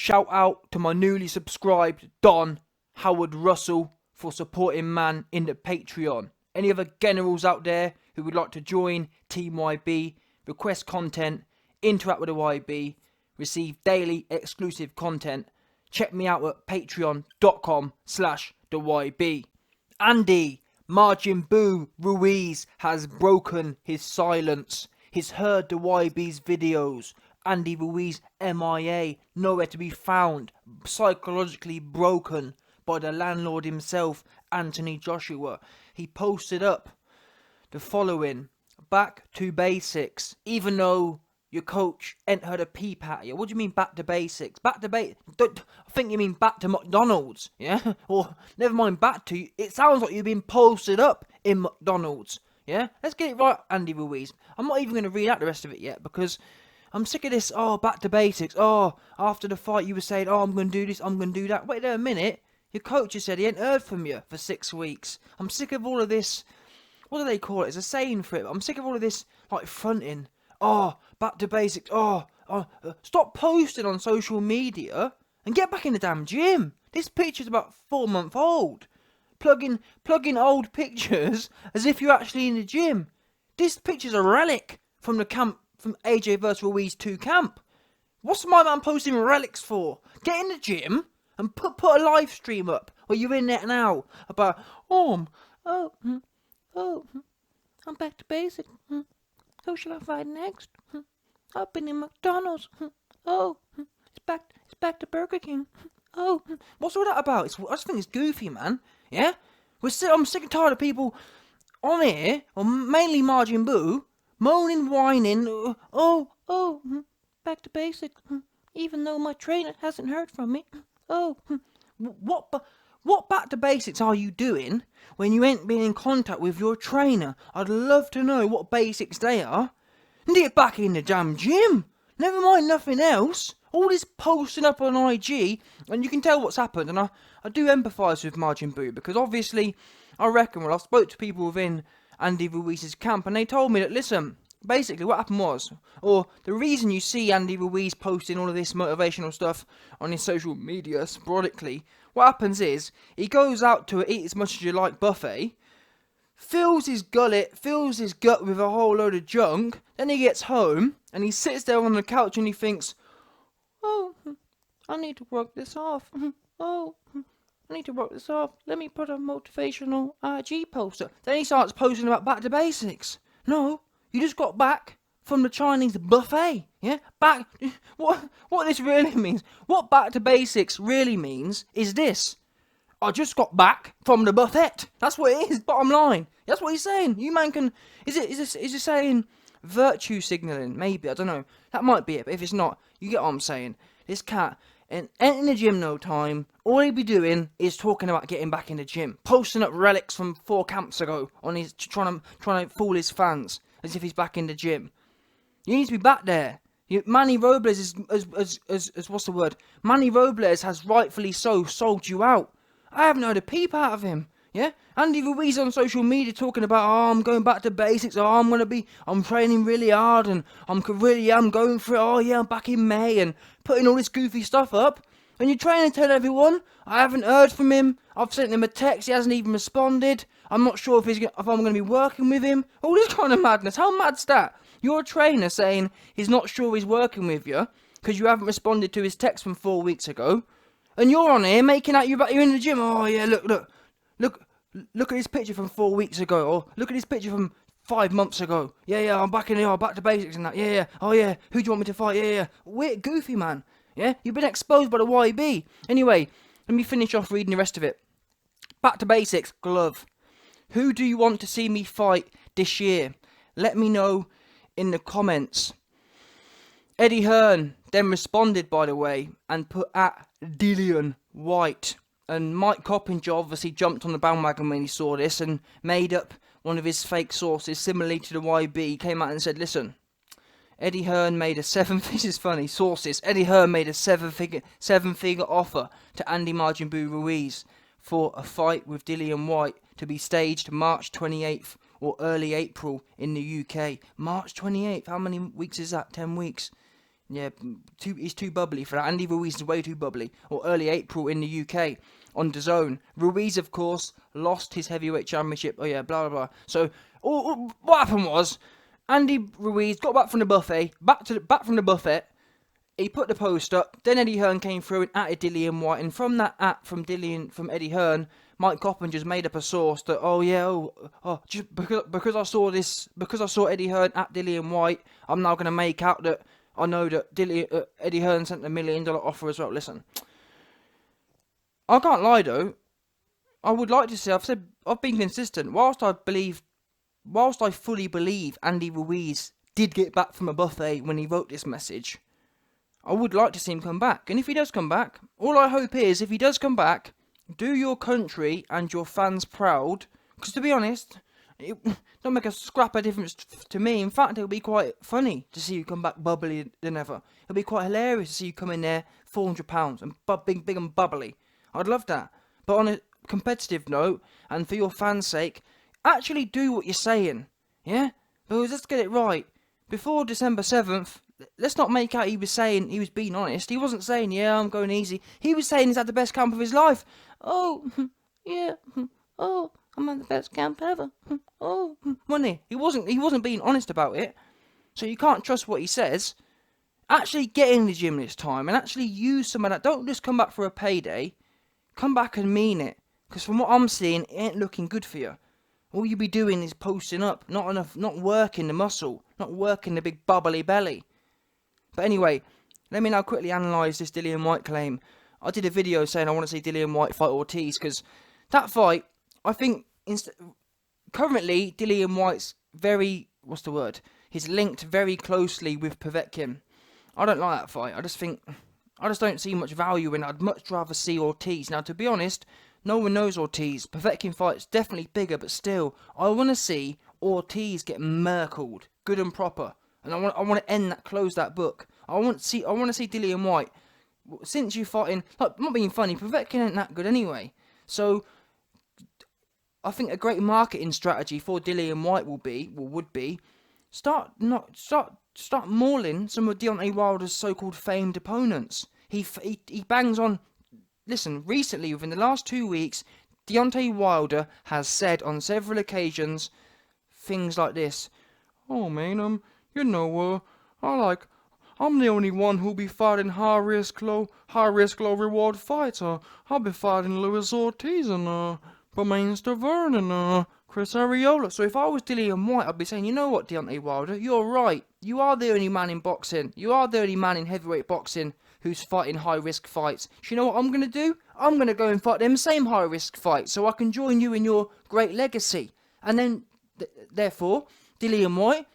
Shout out to my newly subscribed Don Howard Russell for supporting man in the Patreon. Any other generals out there who would like to join Team YB, request content, interact with the YB, receive daily exclusive content, check me out at patreon.com/theyb. Andy Margin Boo Ruiz has broken his silence. He's heard the YB's videos. Andy Ruiz MIA, nowhere to be found, psychologically broken by the landlord himself, Anthony Joshua. He posted up the following: back to basics, even though your coach ain't heard a peep at you. What do you mean back to basics? Back to I think you mean back to McDonald's, yeah? Or never mind back to, it sounds like you've been posted up in McDonald's, yeah? Let's get it right, Andy Ruiz. I'm not even going to read out the rest of it yet because I'm sick of this, back to basics. After the fight you were saying, I'm going to do this, I'm going to do that. Wait there a minute. Your coach has said he ain't heard from you for 6 weeks. I'm sick of all of this. What do they call it? It's a saying for it. I'm sick of all of this, like, fronting. Back to basics. Stop posting on social media and get back in the damn gym. This picture's about 4 months old. Plug in old pictures as if you're actually in the gym. This picture's a relic from the camp, from AJ vs Ruiz 2 camp. What's my man posting relics for? Get in the gym and put a live stream up where you're in there now about, I'm back to basics. Who shall I fight next? I've been in McDonald's. It's back to Burger King. What's all that about? I just think it's goofy, man. Yeah? I'm sick and tired of people on here, or mainly Margin Boo, moaning, whining, back to basics. Even though my trainer hasn't heard from me. What back to basics are you doing when you ain't been in contact with your trainer? I'd love to know what basics they are. And get back in the damn gym. Never mind nothing else. All this posting up on IG, and you can tell what's happened. And I do empathise with Margin Boo, because obviously, I reckon, I spoke to people within Andy Ruiz's camp, and they told me that, listen, basically what happened was, or the reason you see Andy Ruiz posting all of this motivational stuff on his social media sporadically, what happens is, he goes out to eat as much as you like buffet, fills his gut with a whole load of junk, then he gets home, and he sits there on the couch and he thinks, I need to work this off. I need to work this off. Let me put a motivational IG poster. Then he starts posting about back to basics. No, you just got back from the Chinese buffet, yeah? Back, what this really means, what back to basics really means is this. I just got back from the buffet. That's what it is, bottom line. That's what he's saying. You man can, is it saying virtue signalling? Maybe, I don't know. That might be it, but if it's not, you get what I'm saying. This cat ain't in the gym no time. All he'd be doing is talking about getting back in the gym. Posting up relics from 4 camps ago on his, trying to fool his fans as if he's back in the gym. You need to be back there. Manny Robles is what's the word? Manny Robles has rightfully so sold you out. I haven't heard a peep out of him. Yeah? Andy Ruiz on social media talking about, I'm going back to basics, I'm training really hard, and I'm going for it, I'm back in May, and putting all this goofy stuff up. And you're trying to tell everyone, I haven't heard from him, I've sent him a text, he hasn't even responded, I'm not sure if I'm going to be working with him. All this kind of madness. How mad's that? You're a trainer saying he's not sure he's working with you, because you haven't responded to his text from 4 weeks ago. And you're on here making out you're in the gym. Look at this picture from 4 weeks ago. Or look at this picture from 5 months ago. Yeah, I'm back in here. Back to basics and that. Yeah. Oh, yeah. Who do you want me to fight? Yeah. Weird, goofy, man. Yeah? You've been exposed by the YB. Anyway, let me finish off reading the rest of it. Back to basics. Glove. Who do you want to see me fight this year? Let me know in the comments. Eddie Hearn then responded, by the way, and put at Dillian White. And Mike Coppinger obviously jumped on the bandwagon when he saw this and made up one of his fake sources, similarly to the YB. He came out and said, listen, Eddie Hearn made a this is funny, sources. Eddie Hearn made a seven-figure offer to Andy Margin Boo Ruiz for a fight with Dillian White to be staged March 28th or early April in the UK. March 28th, how many weeks is that? 10 weeks. Yeah, he's too bubbly for that. Andy Ruiz is way too bubbly. Or early April in the UK on DAZN. Ruiz, of course, lost his heavyweight championship. Oh yeah, blah blah blah. So what happened was, Andy Ruiz got back from the buffet, back from the buffet. He put the post up. Then Eddie Hearn came through and atted Dillian White. And from that at from Eddie Hearn, Mike Coppin just made up a source that just because I saw Eddie Hearn at Dillian White, I'm now going to make out that I know that Eddie Hearn sent a $1 million offer as well. Listen, I can't lie though. I would like to say I've been consistent. Whilst I fully believe Andy Ruiz did get back from a buffet when he wrote this message, I would like to see him come back. And if he does come back, all I hope is, if he does come back, do your country and your fans proud. Because to be honest, it don't make a scrap of difference to me. In fact, it'll be quite funny to see you come back bubbly than ever. It'll be quite hilarious to see you come in there £400 and big and bubbly. I'd love that. But on a competitive note, and for your fans' sake, actually do what you're saying. Yeah? Because let's get it right. Before December 7th, let's not make out he was being honest. He wasn't saying, yeah, I'm going easy. He was saying he's had the best camp of his life. Oh, yeah. Oh, I'm at the best camp ever. Oh, money. He wasn't being honest about it. So you can't trust what he says. Actually get in the gym this time and actually use some of that. Don't just come back for a payday. Come back and mean it. Because from what I'm seeing, it ain't looking good for you. All you be doing is posting up. Not working the muscle. Not working the big bubbly belly. But anyway, let me now quickly analyse this Dillian White claim. I did a video saying I want to see Dillian White fight Ortiz, because that fight, I think, currently Dillian White's he's linked very closely with Povetkin. I don't like that fight. I just don't see much value in it. I'd much rather see Ortiz. Now, to be honest, no one knows Ortiz. Povetkin fight's definitely bigger, but still, I want to see Ortiz get merkled, good and proper. And I want to close that book. I want to see Dillian White. Since you fighting, like, I'm not being funny, Povetkin ain't that good anyway. So I think a great marketing strategy for Dillian White would be start mauling some of Deontay Wilder's so-called famed opponents. He bangs on. Listen, recently within the last 2 weeks, Deontay Wilder has said on several occasions things like this. Oh man, I'm the only one who'll be fighting high risk, low reward fights. I'll be fighting Luis Ortiz and Bermane Stiverne and Chris Arreola. So if I was Dillian White, I'd be saying, you know what, Deontay Wilder, you're right. You are the only man in boxing. You are the only man in heavyweight boxing who's fighting high risk fights. Do you know what I'm gonna do? I'm gonna go and fight them same high risk fights, so I can join you in your great legacy. And then, therefore, Dillian White,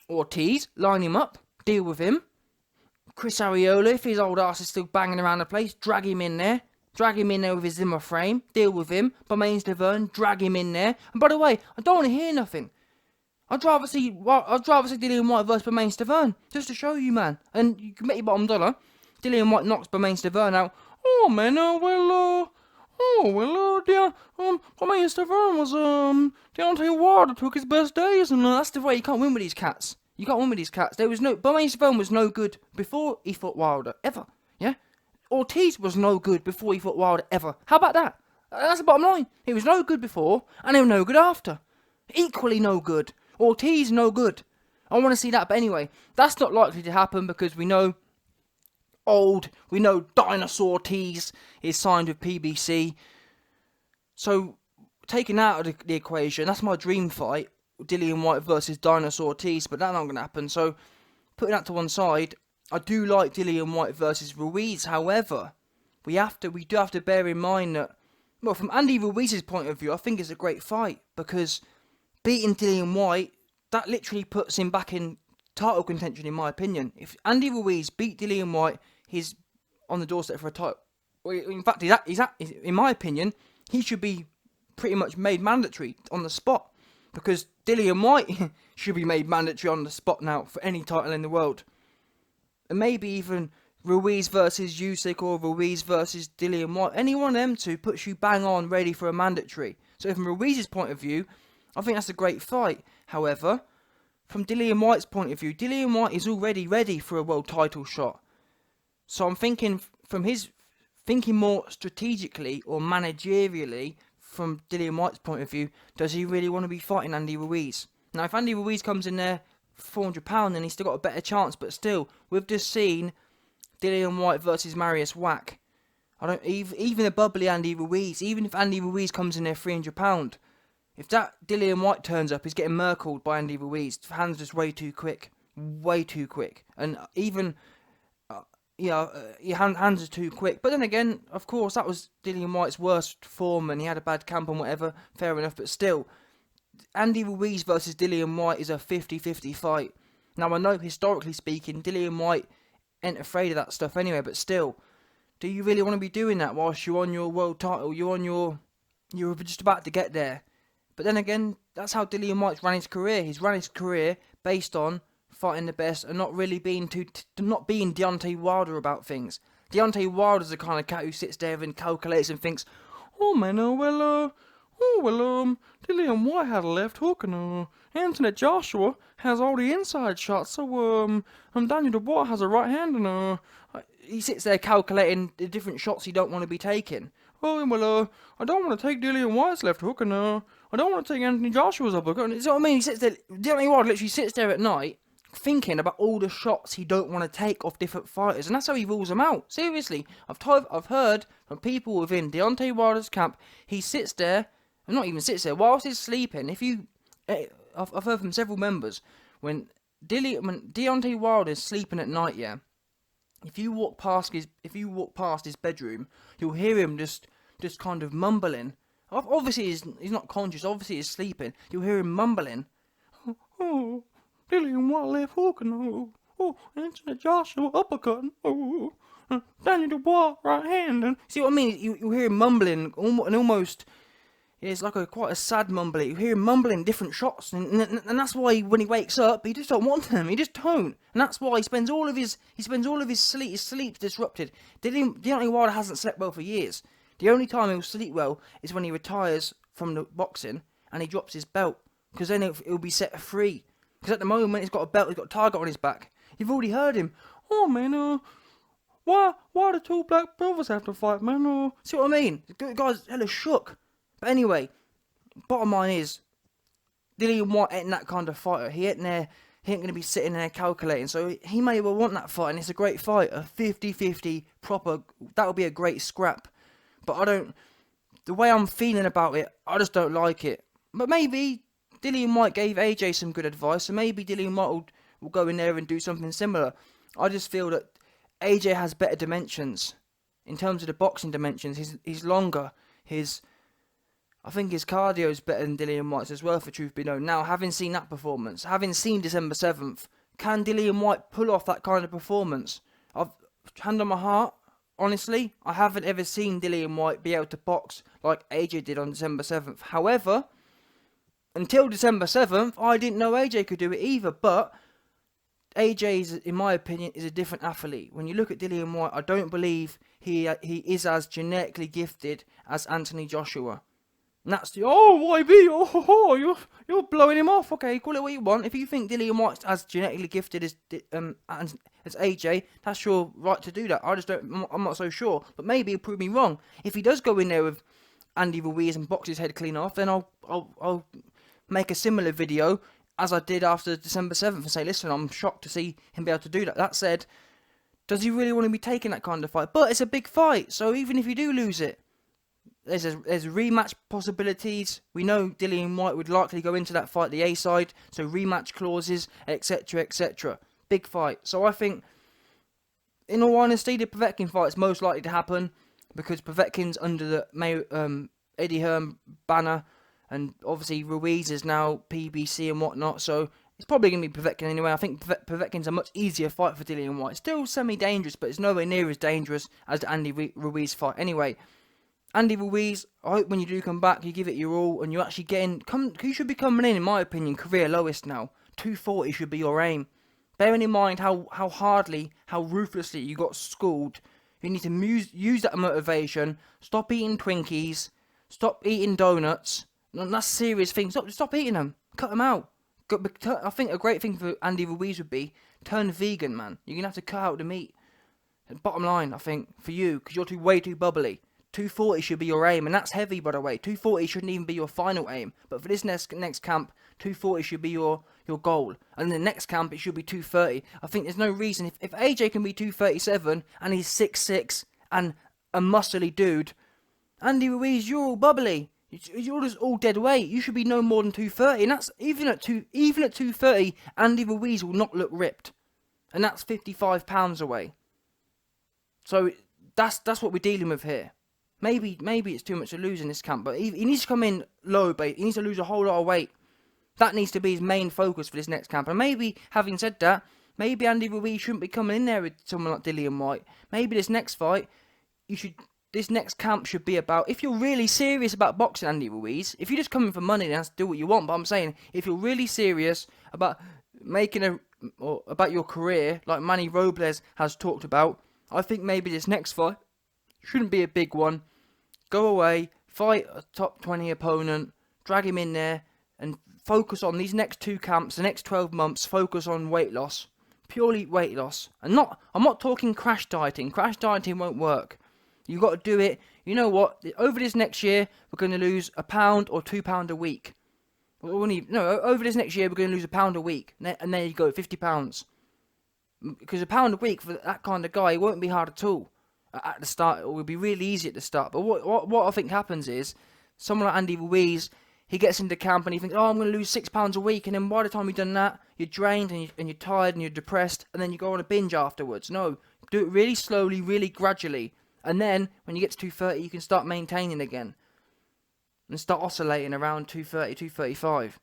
Ortiz, line him up, deal with him. Chris Arreola, if his old ass is still banging around the place, drag him in there with his Zimmer frame, deal with him. Bermane Stiverne, drag him in there. And by the way, I don't want to hear nothing. I'd rather see Dillian White versus Bermane Stiverne, just to show you, man. And you can bet your bottom dollar, Dillian White knocks Bermane Stiverne out. Oh man, Bermane Stiverne was Deontay Wilder took his best days, and that's the way you can't win with these cats. You can't win with these cats. Bermane Stiverne was no good before he fought Wilder, ever. Yeah? Ortiz was no good before he fought Wilder, ever. How about that? That's the bottom line. He was no good before, and he was no good after. Equally no good. Ortiz, no good. I want to see that, but anyway, that's not likely to happen because we know Dinosaur Ortiz is signed with PBC. So, taken out of the equation, that's my dream fight. Dillian White versus Dinosaur Ortiz, but that's not going to happen. So, putting that to one side, I do like Dillian White versus Ruiz. However, we do have to bear in mind that, well, from Andy Ruiz's point of view, I think it's a great fight because beating Dillian White, that literally puts him back in title contention, in my opinion. If Andy Ruiz beat Dillian White, he's on the doorstep for a title. In fact, in my opinion, he should be pretty much made mandatory on the spot. Because Dillian White should be made mandatory on the spot now for any title in the world. And maybe even Ruiz versus Usyk or Ruiz versus Dillian White. Any one of them two puts you bang on ready for a mandatory. So from Ruiz's point of view, I think that's a great fight. However, from Dillian Whyte's point of view, Dillian Whyte is already ready for a world title shot. So I'm thinking thinking more strategically or managerially from Dillian Whyte's point of view. Does he really want to be fighting Andy Ruiz? Now, if Andy Ruiz comes in there for £400, then he's still got a better chance. But still, we've just seen Dillian Whyte versus Marius Wack. I don't even a bubbly Andy Ruiz. Even if Andy Ruiz comes in there £300, if that Dillian Whyte turns up, he's getting merkled by Andy Ruiz. Hands just way too quick, and even your hands are too quick. But then again, of course, that was Dillian Whyte's worst form, and he had a bad camp and whatever. Fair enough, but still, Andy Ruiz versus Dillian Whyte is a 50-50 fight. Now I know historically speaking, Dillian Whyte ain't afraid of that stuff anyway, but still, do you really want to be doing that whilst you're on your world title? You're just about to get there. But then again, that's how Dillian Whyte's ran his career. He's ran his career based on fighting the best and not really being not being Deontay Wilder about things. Deontay Wilder's the kind of cat who sits there and calculates and thinks, Dillian Whyte had a left hook and Anthony Joshua has all the inside shots, so Daniel Dubois has a right hand and he sits there calculating the different shots he don't want to be taking. I don't want to take Dillian Whyte's left hook and I don't want to take Anthony Joshua's uppercut. You know what I mean? He sits there, Deontay Wilder literally sits there at night thinking about all the shots he don't want to take off different fighters, and that's how he rules them out. Seriously, I've heard from people within Deontay Wilder's camp. He sits there, and not even sits there, whilst he's sleeping. I've heard from several members when Deontay Wilder's sleeping at night. Yeah, if you walk past his bedroom, you'll hear him just kind of mumbling. Obviously, he's not conscious. Obviously, he's sleeping. You'll hear him mumbling. Oh, Dillian Whyte left hook and Anthony Joshua uppercut and Daniel Dubois right hand. And see what I mean? You hear him mumbling and almost. It's like quite a sad mumbling. You hear him mumbling different shots, and that's why when he wakes up, he just don't want them. He just don't, and that's why he spends all of his sleep. His sleep's disrupted. Deontay Wilder hasn't slept well for years. The only time he'll sleep well is when he retires from the boxing and he drops his belt, because then he'll be set free. Because at the moment he's got a belt, he's got a target on his back. You've already heard him. Oh man, why the two black brothers have to fight, man? See what I mean? The guy's hella shook. But anyway, bottom line is, Dillian Whyte ain't that kind of fighter. He ain't going to be sitting there calculating. So he may well want that fight, and it's a great fight. A 50-50 proper, that'll be a great scrap. But the way I'm feeling about it, I just don't like it. But maybe Dillian Whyte gave AJ some good advice, so maybe Dillian Whyte will go in there and do something similar. I just feel that AJ has better dimensions. In terms of the boxing dimensions, he's longer. I think his cardio is better than Dillian Whyte's as well, for truth be known. Now, having seen that performance, having seen December 7th, can Dillian Whyte pull off that kind of performance? Hand on my heart, honestly, I haven't ever seen Dillian Whyte be able to box like AJ did on December 7th. However, until December 7th, I didn't know AJ could do it either. But AJ, in my opinion, is a different athlete. When you look at Dillian Whyte, I don't believe he is as genetically gifted as Anthony Joshua. And that's YB, you're blowing him off. Okay, call it what you want. If you think Dillian Whyte's as genetically gifted as AJ, that's your right to do that. I'm not so sure, but maybe he'll prove me wrong. If he does go in there with Andy Ruiz and box his head clean off, then I'll make a similar video as I did after December 7th and say, listen, I'm shocked to see him be able to do that. That said, does he really want to be taking that kind of fight? But it's a big fight, so even if you do lose it, there's rematch possibilities. We know Dillian Whyte would likely go into that fight the A side, so rematch clauses, etc., etc. Big fight. So I think, in all honesty, the Povetkin fight is most likely to happen because Povetkin's under the Eddie Hearn banner, and obviously Ruiz is now PBC and whatnot. So it's probably going to be Povetkin anyway. I think Povetkin's a much easier fight for Dillian Whyte. Still semi-dangerous, but it's nowhere near as dangerous as the Andy Ruiz fight. Anyway, Andy Ruiz, I hope when you do come back, you give it your all, and you actually you should be coming in my opinion, career lowest now. 240 should be your aim. Bearing in mind how ruthlessly you got schooled, you need to use that motivation. Stop eating Twinkies. Stop eating donuts. That's serious things. Stop eating them. Cut them out. I think a great thing for Andy Ruiz would be turn vegan, man. You're gonna have to cut out the meat. Bottom line, I think, for you, because you're way too bubbly. 240 should be your aim, and that's heavy, by the way. 240 shouldn't even be your final aim. But for this next camp, 240 should be your goal. And in the next camp, it should be 230. I think there's no reason. If AJ can be 237, and he's 6'6", and a muscly dude, Andy Ruiz, you're all bubbly. You're just all dead weight. You should be no more than 230. And that's even at 230, Andy Ruiz will not look ripped. And that's 55 pounds away. So that's what we're dealing with here. Maybe it's too much to lose in this camp, but he needs to come in low, but he needs to lose a whole lot of weight. That needs to be his main focus for this next camp. And maybe, having said that, maybe Andy Ruiz shouldn't be coming in there with someone like Dillian White. Maybe this next fight, this next camp should be about, if you're really serious about boxing Andy Ruiz, if you're just coming for money, then do what you want. But I'm saying, if you're really serious about about your career, like Manny Robles has talked about, I think maybe this next fight shouldn't be a big one. Go away, fight a top 20 opponent, drag him in there, and focus on these next 2 camps, the next 12 months, focus on weight loss. Purely weight loss. And I'm not talking crash dieting. Crash dieting won't work. You've got to do it. You know what? Over this next year, we're going to lose £1 or £2 a week. Over this next year, we're going to lose £1 a week. And there you go, £50. Because £1 a week for that kind of guy, it won't be hard at all. At the start, it will be really easy at the start. But what I think happens is, someone like Andy Ruiz, he gets into camp and he thinks, oh, I'm going to lose £6 a week. And then by the time you've done that, you're drained and you're tired and you're depressed. And then you go on a binge afterwards. No, do it really slowly, really gradually. And then, when you get to 230, you can start maintaining again. And start oscillating around 230, 235.